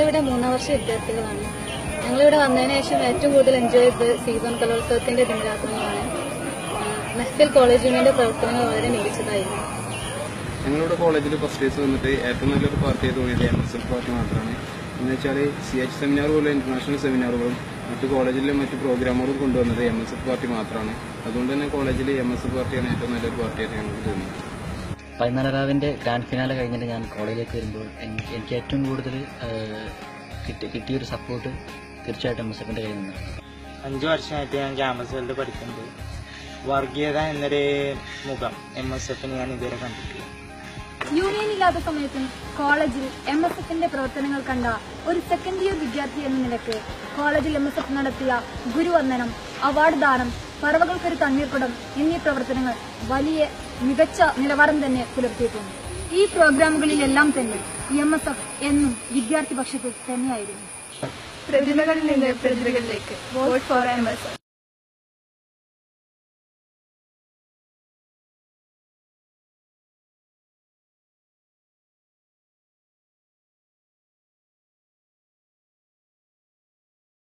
ഞങ്ങളിവിടെ 3ാം വർഷ വിദ്യാർത്ഥികളാണ്. ഞങ്ങളിവിടെ വന്നതിന് ശേഷം ഏറ്റവും കൂടുതൽ എൻജോയ് ചെയ്ത് സീസൺ കലോത്സവത്തിന്റെ ദിനരാത്രങ്ങളാണ്. മെഹ്ഫിൽ കോളേജ് യൂണിയന്റെ പ്രവർത്തനങ്ങൾ വളരെ മികച്ചതായിരുന്നു. ഞങ്ങളുടെ കോളേജിൽ ഫസ്റ്റ് ഡേയ്സ് വന്നിട്ട് ഏറ്റവും നല്ലൊരു പാർട്ടിയായി തോന്നിയത് MSF പാർട്ടി മാത്രമാണ്. എന്ന് വെച്ചാൽ CH സെമിനാർ പോലെ ഇന്റർനാഷണൽ സെമിനാറുകളും മറ്റു കോളേജിലെ മറ്റു പ്രോഗ്രാമുകളും കൊണ്ടുവന്നത് MSF പാർട്ടി മാത്രമാണ്. അതുകൊണ്ട് തന്നെ കോളേജിൽ MSF പാർട്ടിയാണ് ഏറ്റവും നല്ലൊരു പാർട്ടിയായിട്ട് ഞങ്ങൾക്ക് തോന്നുന്നത്. 14 രാവിന്റെ ഗ്രാൻഡ് ഫിനാലെ കഴിഞ്ഞിട്ട് ഞാൻ കോളേജിലേക്ക് വരുമ്പോൾ എനിക്ക് ഏറ്റവും കൂടുതൽ കിട്ടിയൊരു സപ്പോർട്ട് തീർച്ചയായിട്ടും MSFന്റെ കയ്യിൽ നിന്നാണ്. 5 വർഷമായിട്ട് ഞാൻ ക്യാമ്പസുകളിൽ പഠിക്കുന്നത്. വർഗീയത എന്നൊരു മുഖം MSFന് ഞാൻ ഇതുവരെ കണ്ടിട്ടില്ല. യൂണിയൻ ഇല്ലാത്ത സമയത്തും കോളേജിൽ MSFന്റെ പ്രവർത്തനങ്ങൾ കണ്ട ഒരു സെക്കൻഡ് ഇയർ വിദ്യാർത്ഥി എന്ന നിലയ്ക്ക് കോളേജിൽ MSF നടത്തിയ ഗുരുവന്ദനം, അവാർഡ് ദാനം, പറവകൾക്കൊരു തണ്ണീർക്കുടം എന്നീ പ്രവർത്തനങ്ങൾ വലിയ മികച്ച നിലവാരം തന്നെ പുലർത്തിയിട്ടുണ്ട്. ഈ പ്രോഗ്രാമുകളിലെല്ലാം തന്നെ MSF എന്നും വിദ്യാർത്ഥി പക്ഷത്ത് തന്നെയായിരുന്നു. പ്രതിഭകളിൽ നിന്ന് പ്രതിഭകളിലേക്ക് വോട്ട് ഫോർ MSF.